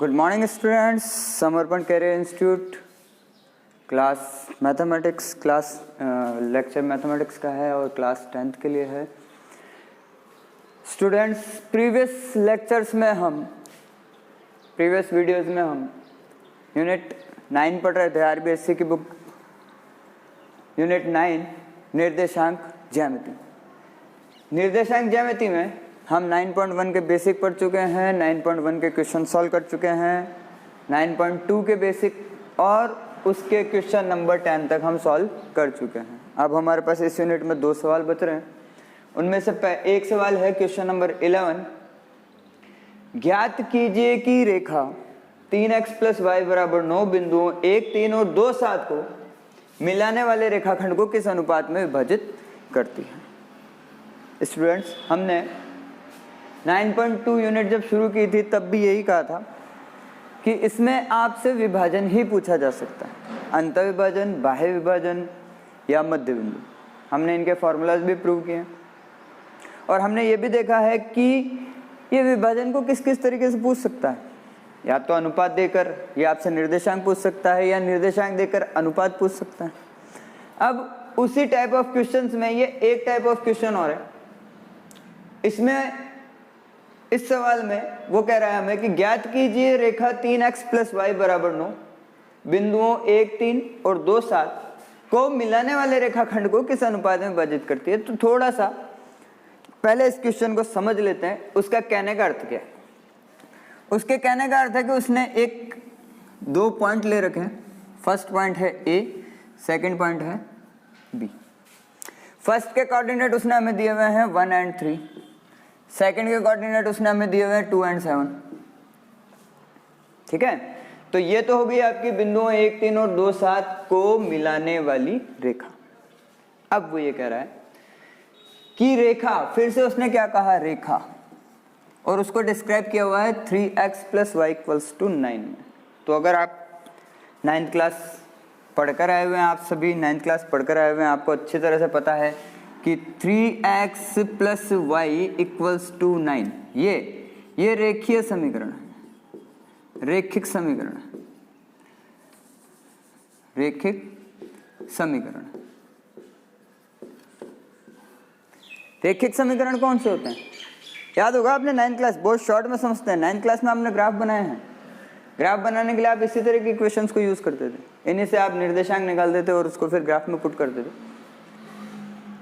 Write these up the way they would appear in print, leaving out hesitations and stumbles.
Good morning students. Samarpan career institute class mathematics lecture mathematics का है और क्लास 10th के लिए है। स्टूडेंट्स, प्रीवियस वीडियोस में हम यूनिट 9 पढ़ रहे थे। आरबीएससी की बुक यूनिट 9 निर्देशांक ज्यामिति में हम 9.1 के बेसिक पढ़ चुके हैं, 9.1 के क्वेश्चन सॉल्व कर चुके हैं, 9.2 के बेसिक और उसके क्वेश्चन नंबर 10 तक हम सॉल्व कर चुके हैं। अब हमारे पास इस यूनिट में 2 सवाल बच रहे हैं। उनमें से एक सवाल है क्वेश्चन नंबर 11, ज्ञात कीजिए कि रेखा 3x + y = 9 बिंदुओं 1, 3 और 2, 7 को मिलाने वाले रेखाखंड को किस अनुपात में विभाजित करती है। स्टूडेंट्स, हमने 9.2 यूनिट जब शुरू की थी तब भी यही कहा था कि इसमें आपसे विभाजन ही पूछा जा सकता है, अंतःविभाजन, बाह्य विभाजन या मध्य बिंदु। हमने इनके फॉर्मूलाज भी प्रूव किए और हमने ये भी देखा है कि ये विभाजन को किस किस तरीके से पूछ सकता है। या तो अनुपात देकर ये आपसे निर्देशांक पूछ सकता है या निर्देशांक देकर अनुपात पूछ सकता है। अब उसी टाइप ऑफ क्वेश्चंस में ये एक टाइप ऑफ क्वेश्चन और है। इसमें इस सवाल में वो कह रहा है हमें कि ज्ञात कीजिए रेखा 3x + y = 9 बिंदुओं 1, 3 और 2, 7 को मिलाने वाले रेखाखंड को किस अनुपात में विभाजित करती है। तो थोड़ा सा पहले इस क्वेश्चन को समझ लेते हैं, उसका कहने का अर्थ क्या है। उसके कहने का अर्थ है कि उसने 2 पॉइंट ले रखे हैं। फर्स्ट पॉइंट है A, सेकंड पॉइंट है B। फर्स्ट के कोऑर्डिनेट उसने हमें दिए हुए हैं 1 और 3, सेकंड के कोऑर्डिनेट उसने हमें दिए हुए हैं 2 और 7। ठीक है, तो ये तो हो गई आपकी बिंदुओं 1, 3 और 2, 7 को मिलाने वाली रेखा। अब वो ये कह रहा है कि रेखा, फिर से उसने क्या कहा, रेखा, और उसको डिस्क्राइब किया हुआ है 3x + y = 9 में। तो अगर आप 9th क्लास पढ़कर आए हुए हैं, आप सभी 9th क्लास पढ़कर आए हुए हैं, आपको अच्छी तरह से पता है कि 3x + y = 9 ये रेखीय समीकरण है, रैखिक समीकरण कौन से होते हैं? याद होगा आपने 9th क्लास, बहुत शॉर्ट में समझते हैं। 9th क्लास में आपने ग्राफ बनाए हैं। ग्राफ बनाने के लिए आप इसी तरह के इक्वेशंस को यूज करते थे। इन्हीं से आप निर्देशांक निकाल देते और उसको फिर ग्राफ में पुट कर देते।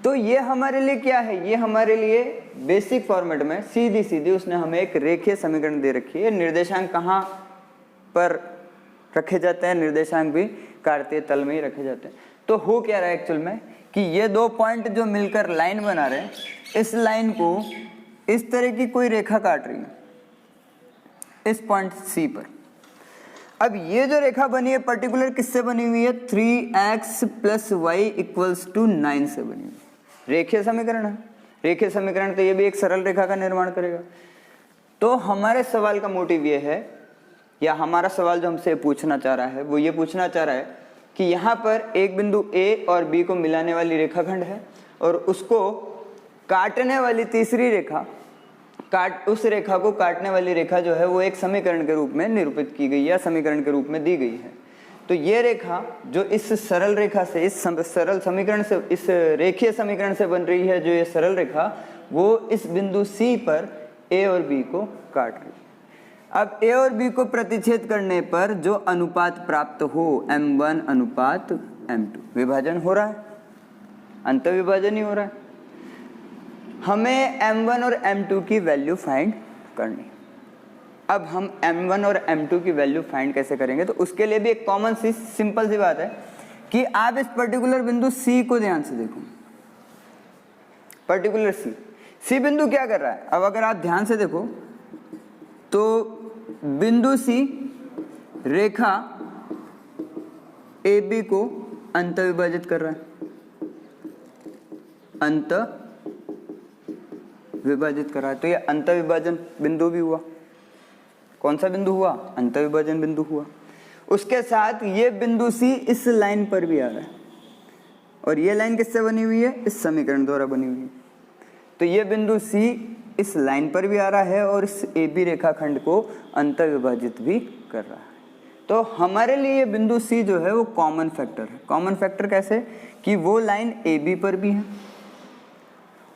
तो ये हमारे लिए क्या है, ये हमारे लिए बेसिक फॉर्मेट में सीधी उसने हमें एक रेखीय समीकरण दे रखी है। निर्देशांक कहाँ पर रखे जाते हैं, निर्देशांक भी कार्तीय तल में ही रखे जाते हैं। तो हो क्या रहा है एक्चुअल में कि ये 2 पॉइंट जो मिलकर लाइन बना रहे हैं, इस लाइन को इस तरह की कोई रेखा काट रही है इस पॉइंट C पर। अब ये जो रेखा बनी है पर्टिकुलर किससे बनी हुई है, 3x + y = 9 से बनी हुई है। रेखीय समीकरण है। रेखीय समीकरण तो ये भी एक सरल रेखा का निर्माण करेगा। तो हमारे सवाल का मोटिव ये है, या हमारा सवाल जो हमसे पूछना चाह रहा है वो ये पूछना चाह रहा है कि यहाँ पर एक बिंदु A और B को मिलाने वाली रेखाखंड है और उसको काटने वाली तीसरी रेखा, उस रेखा को काटने वाली रेखा जो है वो एक समीकरण के रूप में निरूपित की गई या समीकरण के रूप में दी गई है। तो ये रेखा जो इस सरल रेखा से, इस सरल समीकरण से, इस रेखीय समीकरण से बन रही है, जो ये सरल रेखा, वो इस बिंदु C पर A और B को काट रही है। अब A और B को प्रतिच्छेद करने पर जो अनुपात प्राप्त हो, M1:M2, विभाजन हो रहा है, अंतःविभाजन ही हो रहा है। हमें M1 और M2 की वैल्यू फाइंड करनी। अब हम M1 और M2 की वैल्यू फाइंड कैसे करेंगे, तो उसके लिए भी एक कॉमन सी सिंपल सी बात है कि आप इस पर्टिकुलर बिंदु C को ध्यान से देखो। पर्टिकुलर C बिंदु क्या कर रहा है। अब अगर आप ध्यान से देखो तो बिंदु C रेखा AB को अंतःविभाजित कर रहा है, अंतःविभाजित कर रहा है। तो ये अंतःविभाजन बिंदु भी हुआ। कौन सा बिंदु हुआ, अंतःविभाजन बिंदु हुआ। उसके साथ ये बिंदु C इस लाइन पर भी आ रहा है और ये लाइन किससे बनी हुई है, इस समीकरण द्वारा बनी हुई है। तो ये बिंदु C इस लाइन पर भी आ रहा है और इस ए बी रेखाखंड को अंतर्विभाजित भी कर रहा है। तो हमारे लिए बिंदु सी जो है वो कॉमन फैक्टर है। कॉमन फैक्टर कैसे कि वो लाइन ए बी पर भी है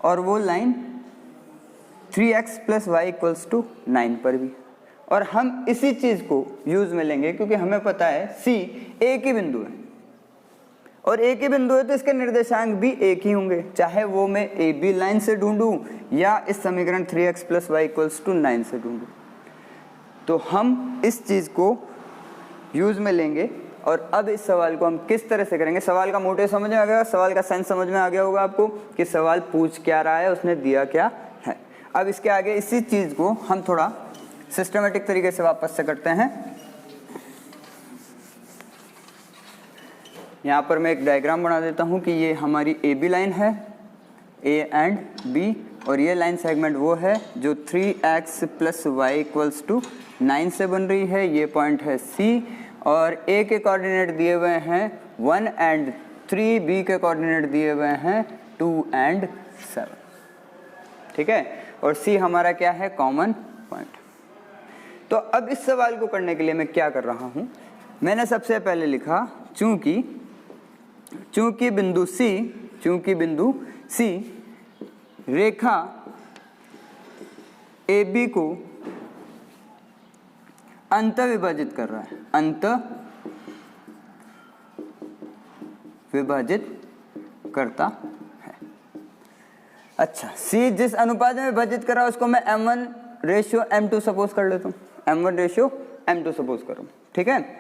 और वो लाइन 3x + y = 9 पर भी, और हम इसी चीज़ को यूज़ में लेंगे क्योंकि हमें पता है सी एक ही बिंदु है और एक ही बिंदु है तो इसके निर्देशांक भी एक ही होंगे, चाहे वो मैं ए बी लाइन से ढूंढूं या इस समीकरण 3x + y = 9 से ढूंढूं। तो हम इस चीज़ को यूज़ में लेंगे और अब इस सवाल को हम किस तरह से करेंगे। सवाल का मोटिव समझ में आ गया, सवाल का सेंस समझ में आ गया होगा आपको कि सवाल पूछ क्या रहा है, उसने दिया क्या है। अब इसके आगे इसी चीज़ को हम थोड़ा सिस्टमेटिक तरीके से वापस से करते हैं। यहाँ पर मैं एक डायग्राम बना देता हूँ कि ये हमारी ए बी लाइन है, ए एंड बी, और ये लाइन सेगमेंट वो है जो 3x + y = 9 से बन रही है। ये पॉइंट है सी और ए के कोऑर्डिनेट दिए हुए हैं 1 और 3, बी के कोऑर्डिनेट दिए हुए हैं 2 और 7, ठीक है। और सी हमारा क्या है, कॉमन पॉइंट। तो अब इस सवाल को करने के लिए मैं क्या कर रहा हूँ, मैंने सबसे पहले लिखा चूंकि बिंदु सी रेखा ए बी को अंतःविभाजित कर रहा है, अंतःविभाजित करता है। अच्छा, सी जिस अनुपात में विभाजित कर रहा है उसको मैं m1:m2 सपोज कर लेता हूँ, m1:m2 सपोज करूँ, ठीक है।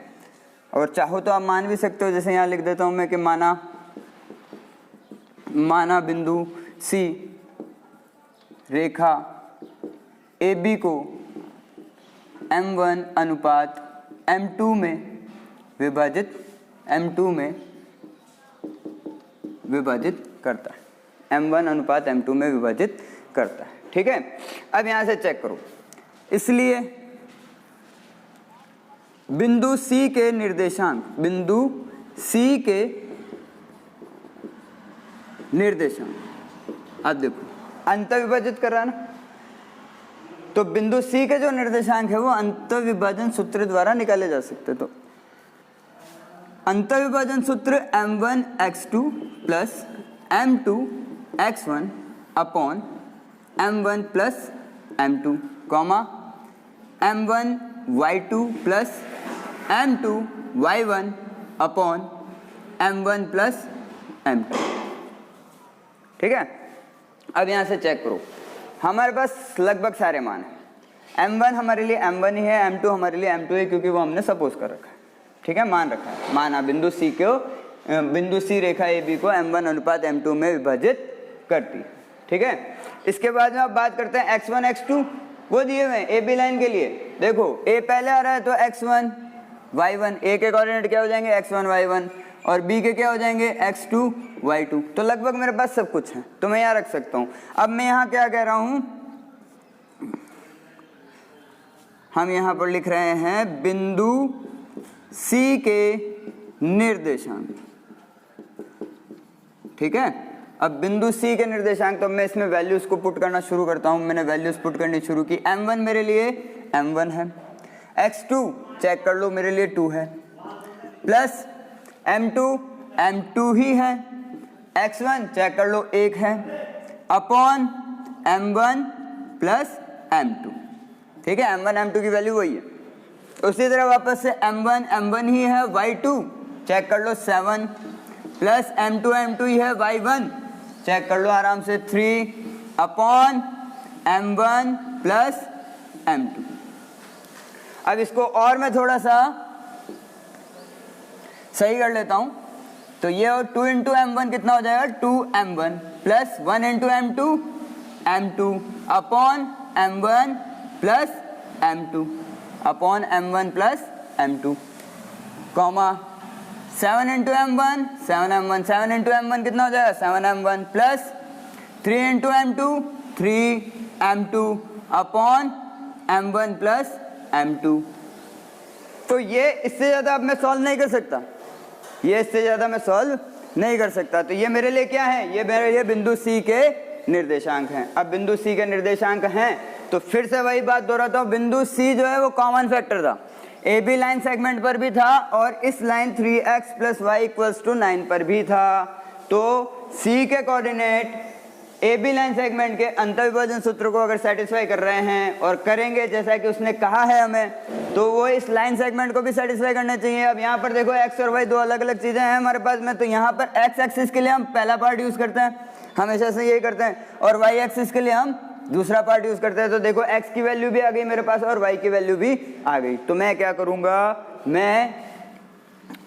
और चाहो तो आप मान भी सकते हो, जैसे यहाँ लिख देता हूँ मैं कि माना बिंदु सी रेखा ए बी को m1:m2 में विभाजित करता है, m1:m2 में विभाजित करता है, ठीक है। अब यहाँ से चेक करो, इसलिए बिंदु सी के निर्देशांक, अब देखो अंतःविभाजित कर रहा है ना, तो बिंदु सी के जो निर्देशांक है वो अंतःविभाजन सूत्र द्वारा निकाले जा सकते। तो अंतःविभाजन सूत्र m1x2 + m2x1 upon m1 + m2, m1y2 + m2y1 upon m1 + m2, ठीक है। अब यहाँ से चेक करो, हमारे पास लगभग सारे मान हैं। m1 हमारे लिए m1 ही है, m2 हमारे लिए m2 है क्योंकि वो हमने सपोज कर रखा है, ठीक है, मान रखा है। माना बिंदु सी रेखा ए बी को m1:m2 में विभाजित करती है, ठीक है। इसके बाद में अब बात करते हैं x1 x2, वो दिए हुए हैं ए बी लाइन के लिए। देखो a पहले आ रहा है तो x1 y1, a के कोऑर्डिनेट क्या हो जाएंगे x1 y1 और b के क्या हो जाएंगे x2 y2। तो लगभग मेरे पास सब कुछ है, तो मैं यहाँ रख सकता हूँ। अब मैं यहाँ क्या कह रहा हूँ, हम यहाँ पर लिख रहे हैं बिंदु C के निर्देशांक, ठीक है। अब बिंदु C के निर्देशांक, तो मैं इसमें वैल्यूज को पुट करना शुरू करता हूँ। मैंने वैल्यूज पुट करनी शुरू की। m1 मेरे लिए m1 है, x2 चेक कर लो मेरे लिए 2 है, प्लस m2 ही है, x1 चेक कर लो 1 है, अपॉन m1 + m2, ठीक है। m1 m2 की वैल्यू वही है। उसी तरह वापस से m1 ही है, y2 चेक कर लो 7, प्लस m2 ही है, y1 चेक कर लो आराम से 3, अपॉन m1 + m2। अब इसको और मैं थोड़ा सा सही कर लेता हूं, तो ये और 2 × m1 कितना हो जाएगा, 2m1 plus 1 × m2 upon m1 + m2 upon m1 + m2, comma 7 × m1 7 × m1 कितना हो जाएगा, 7m1 plus 3 × m2 3m2 upon m1 + m2। तो ये इससे ज़्यादा अब मैं सॉल्व नहीं कर सकता, ये इससे ज़्यादा मैं सॉल्व नहीं कर सकता। तो ये मेरे लिए क्या है, ये मेरे लिए बिंदु सी के निर्देशांक हैं। अब बिंदु सी के निर्देशांक हैं तो फिर से वही बात दोहराता हूँ, बिंदु सी जो है वो कॉमन फैक्टर था, ए बी लाइन सेगमेंट पर भी था और इस लाइन 3x + y = 9 पर भी था। तो सी के coordinate A B line segment के अंतर्विभाजन सूत्र को अगर सेटिस्फाई कर रहे हैं और करेंगे जैसा कि उसने कहा है हमें, तो वो इस लाइन सेगमेंट को भी सेटिस्फाई करने चाहिए। अब यहाँ पर देखो x और y दो अलग अलग चीज़ें हैं हमारे पास में, तो यहाँ पर x एक्सिस के लिए हम पहला पार्ट यूज़ करते हैं, हमेशा से यही करते हैं, और y एक्सिस के लिए हम दूसरा पार्ट यूज़ करते हैं। तो देखो x की वैल्यू भी आ गई मेरे पास और y की वैल्यू भी आ गई। तो मैं क्या करूँगा, मैं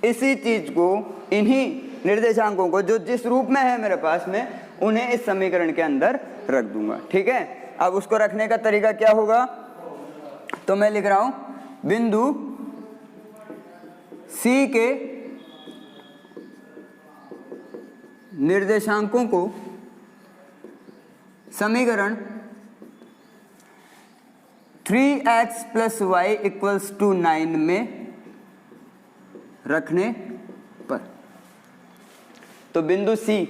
इसी चीज़ को, इन्हीं निर्देशांकों को जो जिस रूप में है मेरे पास में, उन्हें इस समीकरण के अंदर रख दूंगा। ठीक है, अब उसको रखने का तरीका क्या होगा, तो मैं लिख रहा हूं बिंदु सी के निर्देशांकों को समीकरण 3x + y = 9 में रखने पर। तो बिंदु सी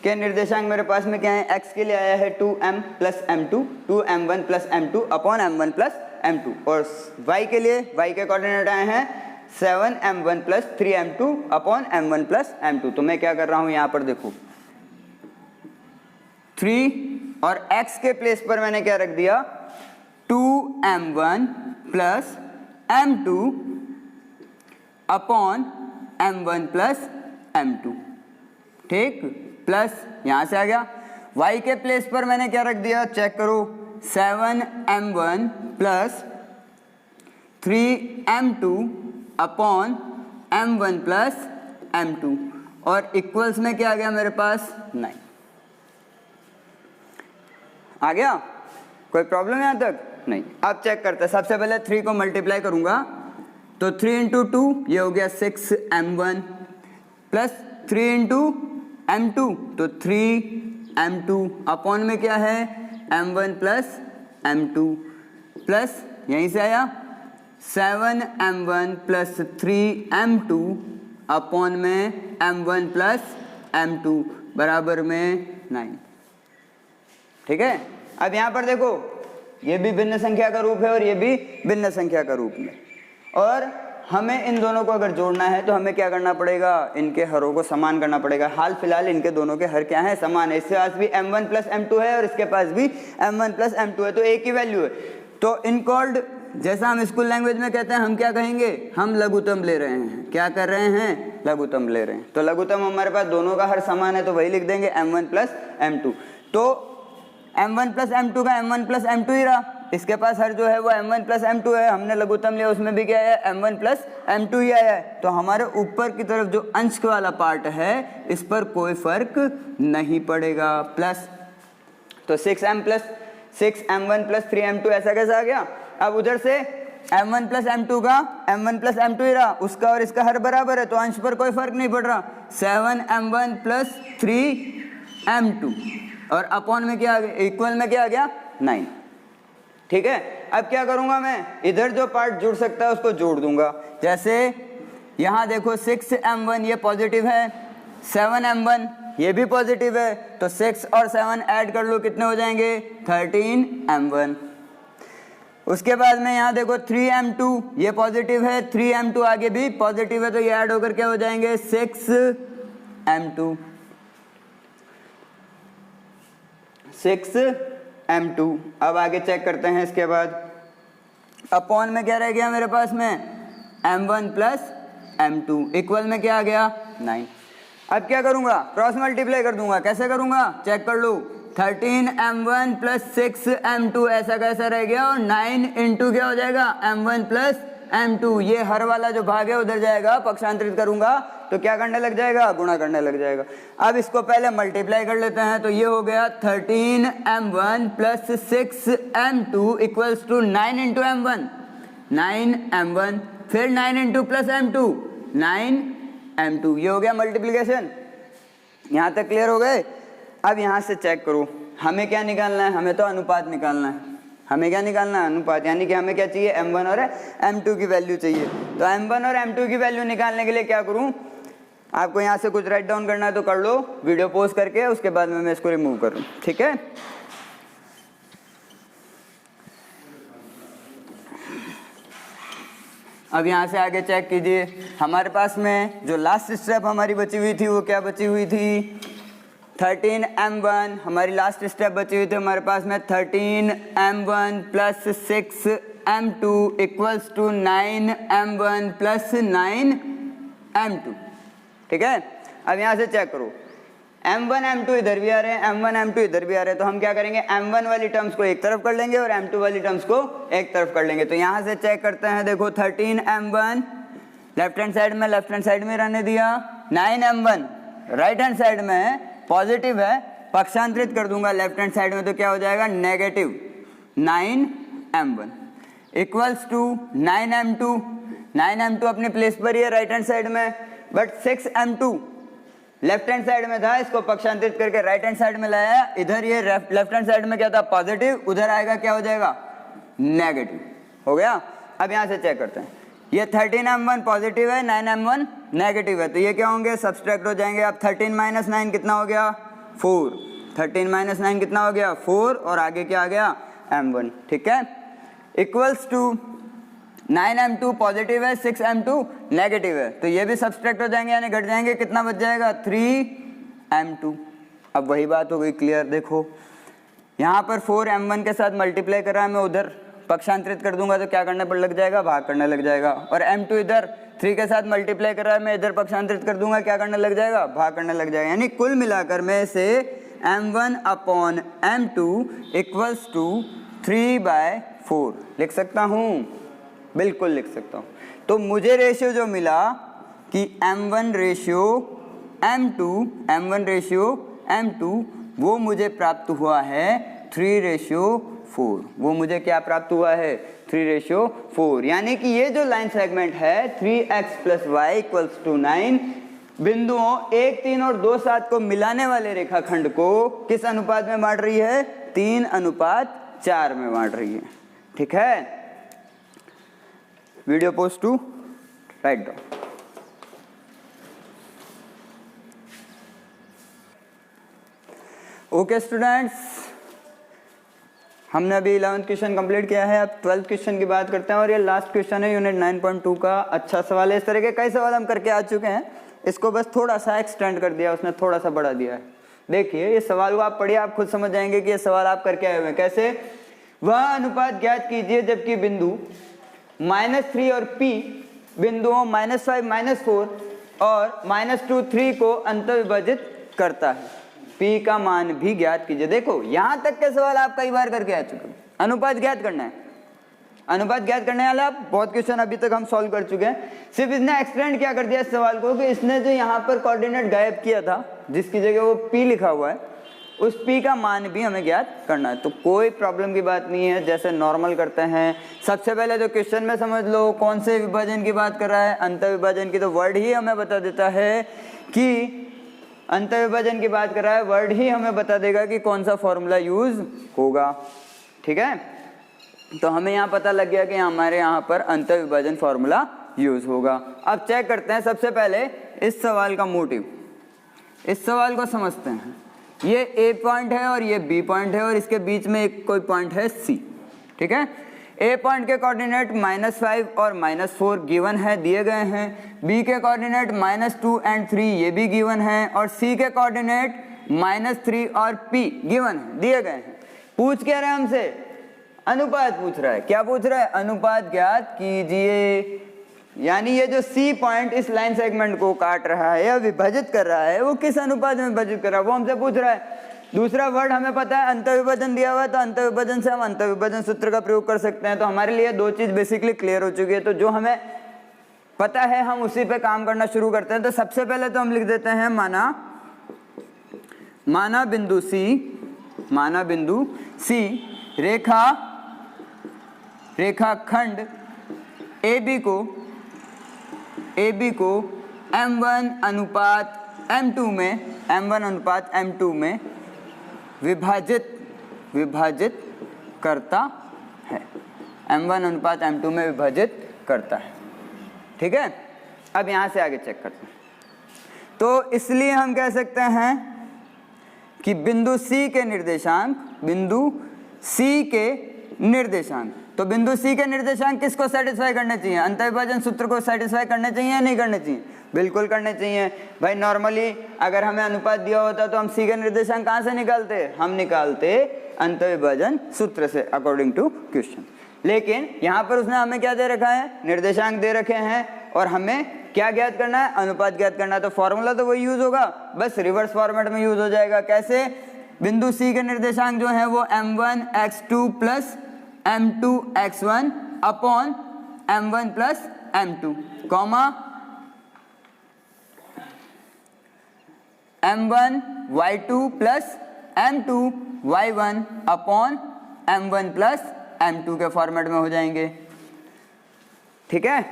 के निर्देशांक मेरे पास में क्या है, x के लिए आया है 2m + m2, 2m1 + m2 upon m1 + m2, और y के लिए, y के कोऑर्डिनेट आए हैं 7m1 + 3m2 upon m1 + m2। तो मैं क्या कर रहा हूं यहाँ पर देखो 3 और x के प्लेस पर मैंने क्या रख दिया, 2m1 + m2 upon m1 + m2। ठीक, प्लस यहां से आ गया, y के प्लेस पर मैंने क्या रख दिया, चेक करो, 7m1 + 3m2 upon m1 + m2, और इक्वल्स में क्या आ गया मेरे पास, 9 आ गया। कोई प्रॉब्लम यहां तक नहीं। अब चेक करते हैं, सबसे पहले 3 को मल्टीप्लाई करूंगा तो 3 × 2 ये हो गया 6m1 + 3 × m2 तो 3m2 अपॉन में क्या है, m1 + m2 प्लस यहीं से आया 7m1 + 3m2 अपॉन में m1 + m2 बराबर में 9। ठीक है, अब यहाँ पर देखो ये भी भिन्न संख्या का रूप है और ये भी भिन्न संख्या का रूप में, और हमें इन दोनों को अगर जोड़ना है तो हमें क्या करना पड़ेगा, इनके हरों को समान करना पड़ेगा। हाल फिलहाल इनके दोनों के हर क्या है, समान है। इसके पास भी m1 + m2 है और इसके पास भी m1 + m2 है, तो एक ही वैल्यू है। तो इनकॉल्ड, जैसा हम स्कूल लैंग्वेज में कहते हैं, हम क्या कहेंगे, हम लघुत्तम ले रहे हैं। क्या कर रहे हैं, लघुत्तम ले रहे हैं। तो लघुत्तम हमारे पास दोनों का हर समान है तो वही लिख देंगे m1 + m2। तो m1 + m2 का m1 + m2 ही रहा, इसके पास हर जो है वो m1 + m2 है, हमने लघुत्तम लिया उसमें भी क्या है, m1 + m2 ही आया है। तो हमारे ऊपर की तरफ जो अंश वाला पार्ट है इस पर कोई फर्क नहीं पड़ेगा, प्लस। तो 6m + 6m1 + 3m2 ऐसा कैसा आ गया। अब उधर से m1 + m2 का m1 + m2 ही रहा, उसका और इसका हर बराबर है तो अंश पर कोई फर्क नहीं पड़ रहा। 7m1 + 3m2 और अपॉन में क्या आ गया, इक्वल में क्या आ गया, 9। ठीक है, अब क्या करूंगा मैं, इधर जो पार्ट जुड़ सकता है उसको जोड़ दूंगा। जैसे यहां देखो 6m1 ये पॉजिटिव है, 7m1 ये भी पॉजिटिव है, तो 6 और 7 ऐड कर लो, कितने हो जाएंगे, 13m1। उसके बाद में यहाँ देखो 3m2 ये पॉजिटिव है, 3m2 आगे भी पॉजिटिव है, तो ये ऐड होकर क्या हो जाएंगे, 6m2। 6m2। अब आगे चेक करते हैं, इसके बाद अपॉन में क्या रह गया मेरे पास में, m1 + m2 इक्वल में क्या आ गया, 9। अब क्या करूंगा, क्रॉस मल्टीप्लाई कर दूंगा। कैसे करूंगा, चेक कर लो, 13m1 + 6m2 ऐसा कैसा रह गया, और 9 × क्या हो जाएगा, m1 + m2। ये हर वाला जो भाग है उधर जाएगा, पक्षांतरित करूंगा तो क्या करने लग जाएगा, गुणा करने लग जाएगा। अब इसको पहले मल्टीप्लाई कर लेते हैं, तो ये हो गया 13m1 + 6m2 = 9 × m1, 9m1, फिर 9 × +m2, 9m2। ये हो गया मल्टीप्लिकेशन। यहाँ तक क्लियर हो गए। अब यहाँ से चेक करो, हमें क्या निकालना है, हमें तो अनुपात निकालना है। हमें क्या निकालना है, अनुपात, यानी कि हमें क्या चाहिए, m1 और m2 की वैल्यू चाहिए। तो m1 और m2 की वैल्यू निकालने के लिए क्या करूं, आपको यहाँ से कुछ राइट डाउन करना है तो कर लो, वीडियो पॉज करके, उसके बाद में मैं इसको रिमूव करूँ, ठीक है। अब यहाँ से आगे चेक कीजिए, हमारे पास में जो लास्ट स्टेप हमारी बची हुई थी वो क्या बची हुई थी, 13m1 हमारी लास्ट स्टेप बची हुई थी हमारे पास में 13m1 plus 6m2 equals to 9m1 plus 9m2, ठीक है। अब यहाँ से चेक करो, m1 m2 इधर भी आ रहे हैं, m1 m2 इधर भी आ रहे हैं, तो हम क्या करेंगे, m1 वाली टर्म्स को एक तरफ कर लेंगे और m2 वाली टर्म्स को एक तरफ कर लेंगे। तो यहाँ से चेक करते हैं, देखो 13m1 लेफ्ट हैंड साइड में रहने दिया, 9m1 राइट हैंड साइड में पॉजिटिव है, पक्षांतरित कर दूंगा लेफ्ट हैंड साइड में, तो क्या हो जाएगा, negative 9m1 equals to 9m2 अपने प्लेस पर ही है राइट हैंड साइड में, but 6m2 left hand side में था, इसको पक्षांतरित करके राइट हैंड साइड में लाया, इधर ये लेफ्ट हैंड साइड में क्या था, पॉजिटिव, उधर आएगा क्या हो जाएगा, नेगेटिव, हो गया। अब यहाँ से चेक करते हैं, ये 13m1 पॉजिटिव है, 9m1 नेगेटिव है, तो ये क्या होंगे, सब्सट्रैक्ट हो जाएंगे। अब 13 माइनस 9 कितना हो गया, 4, 13 माइनस 9 कितना हो गया, 4, और आगे क्या आ गया, m1, ठीक है, इक्वल्स टू 9m2 पॉजिटिव है, 6m2 नेगेटिव है, तो ये भी सब्सट्रैक्ट हो जाएंगे यानी घट जाएंगे, कितना बच जाएगा, 3m2। अब वही बात हो गई क्लियर, देखो यहाँ पर 4m1 के साथ मल्टीप्लाई कर रहा है, मैं उधर पक्षांतरित कर दूंगा तो क्या करने पर लग जाएगा, भाग करने लग जाएगा, और m2 इधर 3 के साथ मल्टीप्लाई कर रहा है, मैं इधर पक्षांतरित कर दूंगा, क्या करने लग जाएगा, भाग करने लग जाएगा, यानी कुल मिलाकर मैं इसे m1 upon m2 equals to 3/4 लिख सकता हूँ, बिल्कुल लिख सकता हूँ। तो मुझे रेशियो जो मिला कि m1 रेशियो m2 वो मुझे प्राप्त हुआ है 3/4, वो मुझे क्या प्राप्त हुआ है, 3/4, यानी कि ये जो लाइन सेगमेंट है 3x plus Y equals to 9 बिंदुओं 1, 3 और 2, 7 को मिलाने वाले रेखाखंड को किस अनुपात में बांट रही है, 3:4 में बांट रही है, ठीक है। Video post to write down. Okay students, हमने अभी 11th क्वेश्चन कंप्लीट किया है, अब 12th क्वेश्चन की बात करते हैं, और ये लास्ट क्वेश्चन है यूनिट 9.2 का। अच्छा सवाल है, इस तरह के कई सवाल हम करके आ चुके हैं, इसको बस थोड़ा सा एक्सटेंड कर दिया उसने, थोड़ा सा बढ़ा दिया है। देखिए ये सवाल को आप पढ़िए, आप खुद समझ जाएंगे कि ये सवाल आप करके आए हुए हैं। कैसे, वह अनुपात ज्ञात कीजिए जबकि बिंदु -3 और P बिंदुओं -5, -4 और -2, 3 को अंतर्विभाजित करता है, P का मान भी ज्ञात कीजिए। देखो यहाँ तक के सवाल आप कई बार करके आ चुके हैं, अनुपात ज्ञात करना है, अनुपात ज्ञात करने वाले आप बहुत क्वेश्चन अभी तक हम सॉल्व कर चुके हैं। सिर्फ इसने एक्सटेंड क्या कर दिया इस सवाल को कि इसने जो यहाँ पर कोऑर्डिनेट गायब किया था, जिसकी जगह वो P लिखा हुआ है, उस P का मान भी हमें ज्ञात करना है। तो कोई प्रॉब्लम की बात नहीं है, जैसे नॉर्मल करते हैं। सबसे पहले जो क्वेश्चन में समझ लो कौन से विभाजन की बात कर रहा है, अंतर विभाजन की, तो वर्ड ही हमें बता देता है कि अंतर विभाजन की बात कर रहा है, वर्ड ही हमें बता देगा कि कौन सा फॉर्मूला यूज होगा, ठीक है। तो हमें यहाँ पता लग गया कि हमारे यहाँ पर अंतर विभाजन फॉर्मूला यूज होगा। अब चेक करते हैं सबसे पहले इस सवाल का मोटिव, इस सवाल को समझते हैं। ये ए पॉइंट है और ये बी पॉइंट है और इसके बीच में एक कोई पॉइंट है सी, ठीक है। ए पॉइंट के कोऑर्डिनेट -5 और -4 गिवन है, दिए गए हैं। बी के कोऑर्डिनेट -2 एंड 3 ये भी गिवन है, और सी के कोऑर्डिनेट -3 और P गिवन है, दिए गए हैं। पूछ क्या रहा है हमसे, अनुपात पूछ रहा है। क्या पूछ रहा है, अनुपात ज्ञात कीजिए। यानी ये जो सी पॉइंट इस लाइन सेगमेंट को काट रहा है या विभाजित कर रहा है, वो किस अनुपात में विभाजित कर रहा है वो हमसे पूछ रहा है। दूसरा वर्ड हमें पता है अंतर विभाजन दिया हुआ है, तो अंतर विभाजन से हम अंतर विभाजन सूत्र का प्रयोग कर सकते हैं। तो हमारे लिए दो चीज बेसिकली क्लियर हो चुकी है। तो जो हमें पता है हम उसी पे काम करना शुरू करते हैं। तो सबसे पहले तो हम लिख देते हैं माना बिंदु सी रेखाखंड AB को M1 अनुपात M2 में विभाजित करता है, M1 अनुपात M2 में विभाजित करता है, ठीक है। अब यहाँ से आगे चेक करते हैं। तो इसलिए हम कह सकते हैं कि बिंदु C के निर्देशांक, बिंदु C के निर्देशांक, तो बिंदु C के निर्देशांक किसको सेटिस्फाई करने चाहिए? अंतःविभाजन सूत्र को सेटिस्फाई करने चाहिए या नहीं करने चाहिए? बिल्कुल करने चाहिए भाई। नॉर्मली अगर हमें अनुपात दिया होता तो हम C के निर्देशांक कहाँ से निकालते? हम निकालते अंतःविभाजन सूत्र से, अकॉर्डिंग टू क्वेश्चन। लेकिन यहाँ पर उसने हमें क्या दे रखा है? निर्देशांक दे रखे हैं, और हमें क्या ज्ञात करना है? अनुपात ज्ञात करना है। तो फॉर्मूला तो वही यूज होगा, बस रिवर्स फॉर्मेट में यूज हो जाएगा। कैसे? बिंदु C के निर्देशांक जो है वो m1 x2 plus m2 x1 upon m1 plus m2 comma m1 y2 plus m2 y1 upon m1 plus m2 के फॉर्मेट में हो जाएंगे। ठीक है,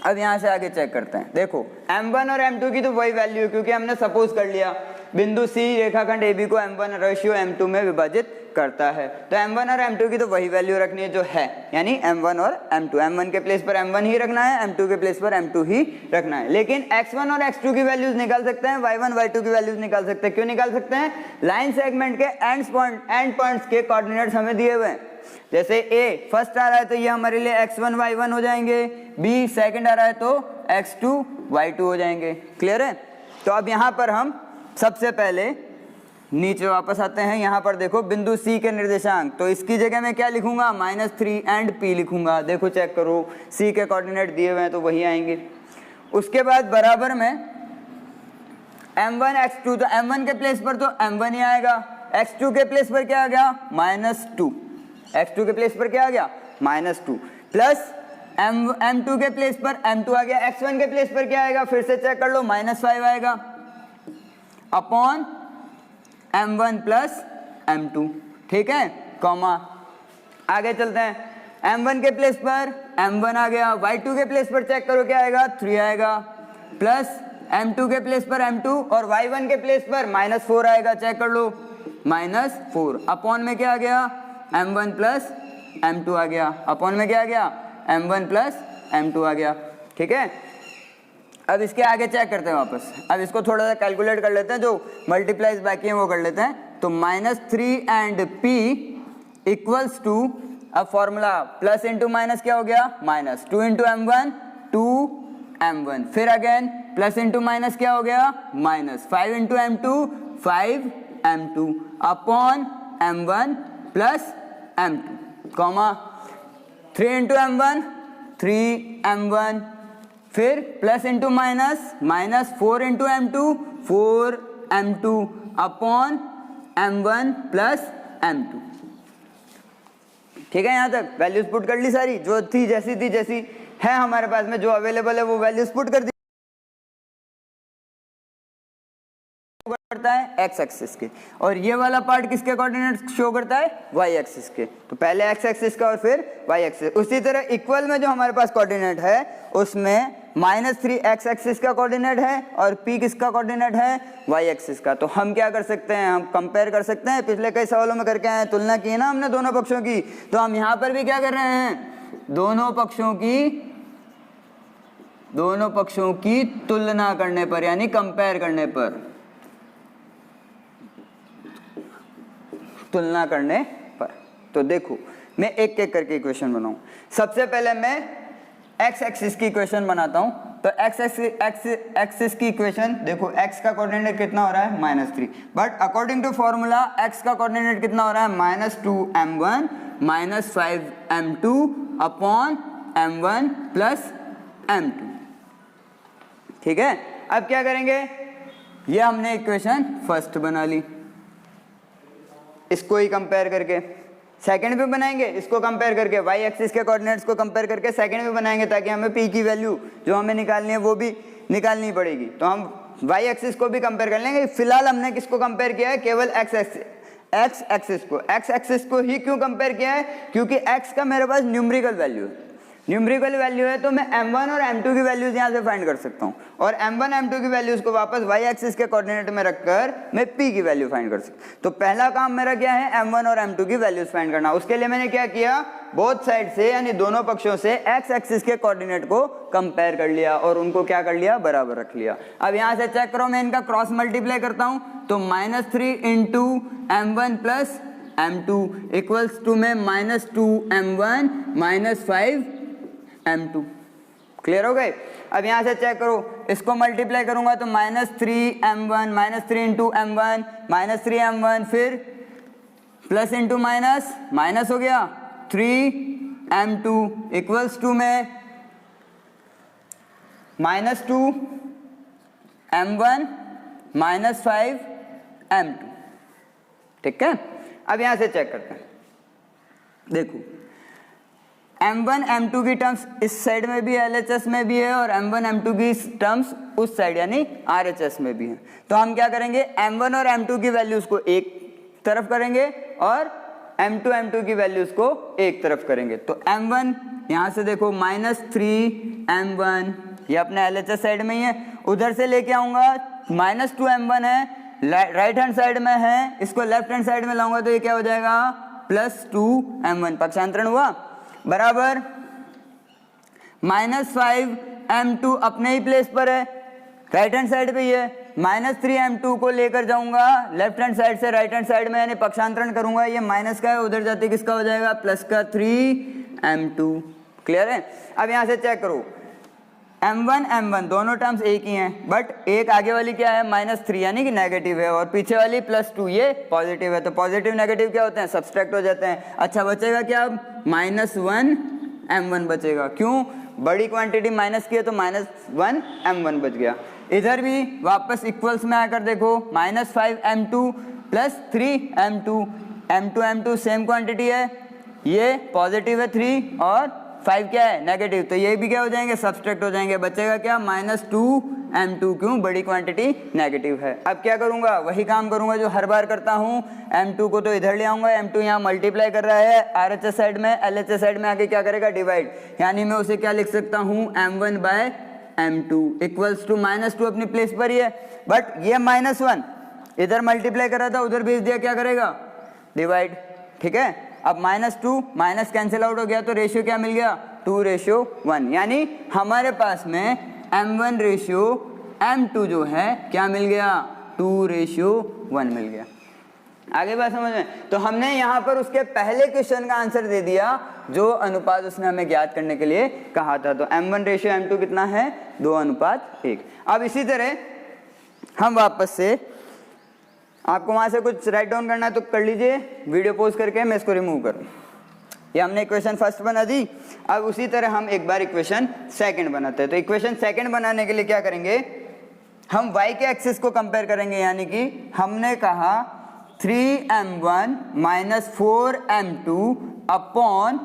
अब यहां से आगे चेक करते हैं। देखो m1 और m2 की तो वही वैल्यू है, क्योंकि हमने सपोज कर लिया बिंदु C रेखाखंड AB को m1 रेशियो m2 में विभाजित करता है, तो m1 और m2 की तो वही वैल्यू रखनी है जो है, यानी m1 और m2। m1 के प्लेस पर m1 ही रखना है, m2 के प्लेस पर m2 ही रखना है। लेकिन x1 और x2 की वैल्यूज निकाल सकते हैं, y1 y2 की वैल्यूज निकाल सकते हैं। क्यों निकाल सकते हैं? लाइन सेगमेंट के एंड पॉइंट्स के कोऑर्डिनेट्स हमें दिए हुए हैं। जैसे A फर्स्ट आ रहा है तो ये हमारे लिए x1 y1 हो जाएंगे, B सेकंड आ रहा है तो x2 y2 हो जाएंगे। क्लियर है? तो अब यहाँ पर हम सबसे पहले नीचे वापस आते हैं। यहाँ पर देखो बिंदु C के निर्देशांक, तो इसकी जगह मैं क्या लिखूंगा? -3 एंड P लिखूंगा। देखो चेक करो, C के कोऑर्डिनेट दिए हुए हैं तो वही आएंगे। उसके बाद बराबर में m1 x2, तो m1 के प्लेस पर तो m1 ही आएगा, x2 के प्लेस पर क्या आ गया? -2, x2 के प्लेस पर क्या आ गया? -2 प्लस m2 के प्लेस पर m2 आ गया, x1 के प्लेस पर क्या आएगा? फिर से चेक कर लो, -5 आएगा अपॉन m1 प्लस m2। ठीक है, कॉमा आगे चलते हैं। m1 के प्लेस पर m1 आ गया, y2 के प्लेस पर चेक करो क्या आएगा? 3 आएगा, प्लस m2 के प्लेस पर m2 और y1 के प्लेस पर -4 आएगा, चेक कर लो, -4 अपॉन में क्या आ गया? m1 प्लस m2 आ गया, अपॉन में क्या आ गया? m1 प्लस m2 आ गया। ठीक है, अब इसके आगे चेक करते हैं वापस। अब इसको थोड़ा सा कैलकुलेट कर लेते हैं, जो मल्टीप्लाइज बाकी है वो कर लेते हैं। तो -3 एंड P इक्वल्स टू, अब फॉर्मूला प्लस इंटू माइनस क्या हो गया? -2 इंटू m1 2m1, फिर अगेन प्लस इंटू माइनस क्या हो गया? -5 into m2 5m2 upon m1 plus m2 comma 3 into m1 3m1, फिर plus into minus -4 into m2 4m2 upon m1 plus m2। ठीक है, यहां तक वैल्यूज पुट कर ली सारी, जो थी जैसी है हमारे पास में, जो अवेलेबल है वो वैल्यूज पुट कर दी करता है x एक्सिस के, और ये वाला पार्ट किसके कोऑर्डिनेट शो करता है? y एक्सिस के। तो पहले x एक्सिस का और फिर y एक्सिस। उसी तरह इक्वल में जो हमारे पास कोऑर्डिनेट है उसमें -3 x एक्सिस का कोऑर्डिनेट है और p किसका कोऑर्डिनेट है? y एक्सिस का। तो हम क्या कर सकते हैं? हम कंपेयर कर सकते हैं, पिछले कई सवालों में करके आए, तुलना की है ना हमने दोनों पक्षों की। तो हम यहाँ पर भी क्या कर रहे हैं? दोनों पक्षों की तुलना करने पर, यानी कंपेयर करने पर, तुलना करने पर। तो देखो मैं एक एक करके इक्वेशन बनाऊं। सबसे पहले मैं x एक्सिस की इक्वेशन बनाता हूं। तो x एक्सिस की इक्वेशन देखो, x का कोऑर्डिनेट कितना हो रहा है? -3, but according to formula x का कोऑर्डिनेट कितना हो रहा है? -2m1 -5m2 upon m1 plus m2। ठीक है, अब क्या करेंगे? ये हमने इक्वेशन फर्स्ट बना ली, इसको ही कंपेयर करके सेकंड भी बनाएंगे, इसको कंपेयर करके y एक्सिस के कोऑर्डिनेट्स को कंपेयर करके सेकंड भी बनाएंगे, ताकि हमें p की वैल्यू जो हमें निकालनी है वो भी निकालनी पड़ेगी। तो हम y एक्सिस को भी कंपेयर कर लेंगे। फिलहाल हमने किसको कंपेयर किया है? केवल x एक्सिस को। x एक्सिस को ही क्यों कंपेयर किया है? क्योंकि x का मेरे पास न्यूमेरिकल वैल्यू है, न्यूमेरिकल वैल्यू है तो मैं m1 और m2 की वैल्यूज यहाँ से फाइंड कर सकता हूँ, और m1 m2 की वैल्यूज को वापस y एक्सिस के कोऑर्डिनेट में रखकर मैं p की वैल्यू फाइंड कर सकता हूँ। तो पहला काम मेरा क्या है, m1 और m2 की वैल्यूज फाइंड करना। उसके लिए मैंने क्या किया, बोथ साइड से यानी दोनों पक्षों से x एक्सिस के कोऑर्डिनेट को कंपेयर कर लिया और उनको क्या कर लिया, बराबर रख लिया। अब यहाँ से चेक करो, मैं इनका क्रॉस मल्टीप्लाई करता हूँ तो -3 into m1 plus m2 equals to में -2m1 -5 m2। क्लियर हो गए। अब यहां से चेक करो, इसको मल्टीप्लाई करूंगा तो -3m1 -3 इंटू m1 -3m1 फिर प्लस इंटू माइनस माइनस हो गया 3m2 इक्वल्स टू में -2m1 -5m2। ठीक है। अब यहां से चेक करते हैं, देखो m1 m2 की टर्म्स इस साइड में भी LHS में भी है और m1 m2 की टर्म्स उस साइड यानी RHS में भी है। तो हम क्या करेंगे, m1 और m2 की वैल्यूज को एक तरफ करेंगे और m2 m2 की वैल्यूज को एक तरफ करेंगे। तो m1 यहाँ से देखो -3m1 ये अपने LHS साइड में ही है, उधर से लेके आऊंगा -2m1 है राइट हैंड साइड में है, इसको लेफ्ट हैंड साइड में लाऊंगा तो ये क्या हो जाएगा +2m1, पक्षांतरण हुआ, बराबर -5m2 अपने ही प्लेस पर है, राइट हैंड साइड पे ही है, -3m2 को लेकर जाऊंगा लेफ्ट हैंड साइड से राइट हैंड साइड में यानी पक्षांतरण करूंगा, ये माइनस का है, उधर जाते किसका हो जाएगा प्लस का 3m2। क्लियर है। अब यहां से चेक करो, m1 m1 दोनों टर्म्स एक ही हैं, बट एक आगे वाली क्या है -3 यानी कि नेगेटिव है और पीछे वाली +2 ये पॉजिटिव है। तो पॉजिटिव नेगेटिव क्या होते हैं, सब्सट्रैक्ट हो जाते हैं। अच्छा बचेगा क्या, अब -1m1 बचेगा, क्यों, बड़ी क्वांटिटी माइनस की है तो -1m1 बच गया। इधर भी वापस इक्वल्स में आकर देखो -5m2 + 3m2, m2 same quantity है, ये पॉजिटिव है 3 और 5 क्या है नेगेटिव, तो ये भी क्या हो जाएंगे सब्सट्रैक्ट हो जाएंगे, बचेगा क्या -2m2, क्यों, बड़ी क्वांटिटी नेगेटिव है। अब क्या करूंगा, वही काम करूंगा जो हर बार करता हूं, m2 को तो इधर ले आऊंगा, m2 यहाँ मल्टीप्लाई कर रहा है RHS साइड में, LHS साइड में आके क्या करेगा डिवाइड, यानी मैं उसे क्या लिख सकता हूँ m1/m2 इक्वल्स टू -2 अपनी प्लेस पर ही है, बट ये -1 इधर मल्टीप्लाई कर रहा था उधर भेज दिया, क्या करेगा डिवाइड। ठीक है। अब -2 माइनस कैंसिल आउट हो गया तो रेशियो क्या मिल गया 2:1, यानी हमारे पास में m1:m2 जो है क्या मिल गया 2:1 मिल गया। आगे बात समझ में। तो हमने यहाँ पर उसके पहले क्वेश्चन का आंसर दे दिया जो अनुपात उसने हमें ज्ञात करने के लिए कहा था। तो m1:m2 कितना है 2:1। अब इसी तरह हम वापस से, आपको वहां से कुछ राइट डाउन करना है तो कर लीजिए, वीडियो पॉज करके मैं इसको रिमूव करूँ। ये हमने इक्वेशन फर्स्ट बना दी, अब उसी तरह हम एक बार इक्वेशन सेकंड बनाते हैं। तो इक्वेशन सेकंड बनाने के लिए क्या करेंगे, हम y के एक्सिस को कंपेयर करेंगे, यानी कि हमने कहा 3m1 -4m2 upon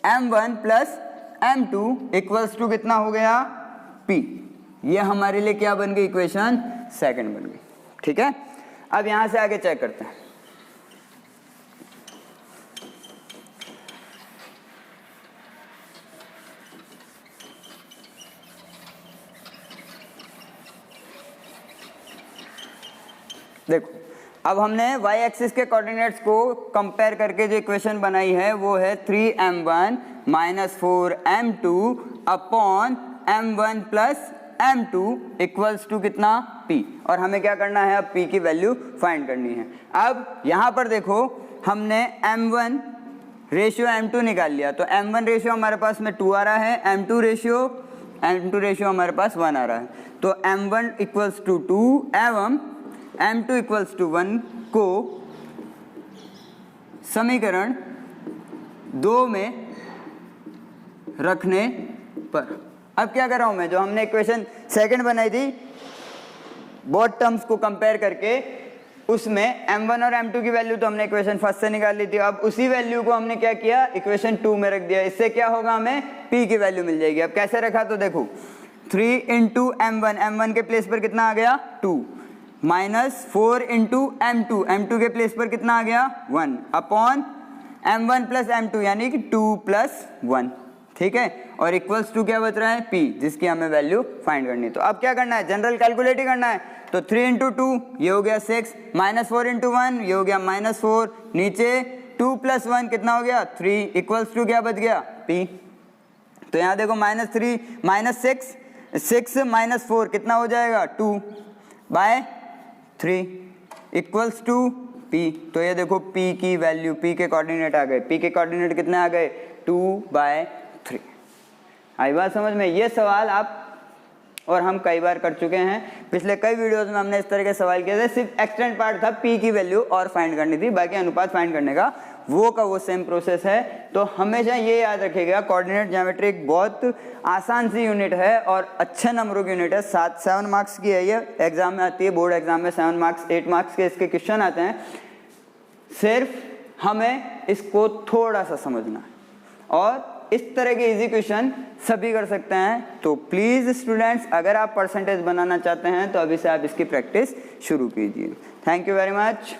m1 + m2 equals to कितना हो गया p। ये हमारे लिए क्या बन गई, इक्वेशन सेकंड बन गई। ठीक है। अब यहां से आगे चेक करते हैं। देखो, अब हमने y एक्सिस के कोऑर्डिनेट्स को कंपेयर करके जो इक्वेशन बनाई है वो है 3m1 -4m2 upon m1 + m2 equals to कितना p, और हमें क्या करना है अब p की वैल्यू फाइंड करनी है। अब यहाँ पर देखो हमने m1 रेशियो m2 निकाल लिया, तो m1 रेशियो हमारे पास में 2 आ रहा है, m2 रेशियो हमारे पास 1 आ रहा है। तो m1 इक्वल्स टू 2 एवं m2 इक्वल्स टू 1 को समीकरण 2 में रखने पर अब क्या कर रहा हूं मैं, जो हमने इक्वेशन सेकंड बनाई थी बोथ टर्म्स को कंपेयर करके, उसमें m1 और m2 की वैल्यू तो हमने इक्वेशन फर्स्ट से निकाल ली थी, अब उसी वैल्यू को हमने क्या किया इक्वेशन 2 में रख दिया। इससे क्या होगा, हमें p की वैल्यू मिल जाएगी। अब कैसे रखा, तो देखो 3 इंटू m1 के प्लेस पर कितना आ गया 2, -4 इंटू m2 के प्लेस पर कितना आ गया 1 अपॉन m1 + m2 यानी कि 2 + 1। ठीक है, और इक्वल्स टू क्या बच रहा है p, जिसकी हमें वैल्यू फाइंड करनी है। तो अब क्या करना है, जनरल कैलकुलेट ही करना है। तो 3 इंटू 2 ये हो गया 6, -4 इंटू 1 ये हो गया -4, नीचे 2 + 1 कितना हो गया 3, इक्वल्स टू क्या बच गया p। तो यहाँ देखो -3 -6, 6 - 4 कितना हो जाएगा 2/3 इक्वल्स टू p। तो ये देखो p की वैल्यू, p के कोऑर्डिनेट आ गए, p के कोऑर्डिनेट कितने आ गए 2/3। आई बात समझ में। ये सवाल आप और हम कई बार कर चुके हैं, पिछले कई वीडियोस में हमने इस तरह के सवाल किए थे। सिर्फ एक्सटेंड पार्ट था p की वैल्यू और फाइंड करनी थी, बाकी अनुपात फाइंड करने का वो सेम प्रोसेस है। तो हमेशा ये याद रखिएगा, कोऑर्डिनेट ज्योमेट्री एक बहुत आसान सी यूनिट है और अच्छे नंबरों की यूनिट है। 7 मार्क्स की है, ये एग्जाम में आती है, बोर्ड एग्जाम में 7 मार्क्स 8 मार्क्स के इसके क्वेश्चन आते हैं। सिर्फ हमें इसको थोड़ा सा समझना है और इस तरह के इजी क्वेश्चन सभी कर सकते हैं। तो प्लीज़ स्टूडेंट्स, अगर आप परसेंटेज बनाना चाहते हैं तो अभी से आप इसकी प्रैक्टिस शुरू कीजिए। Thank you very much.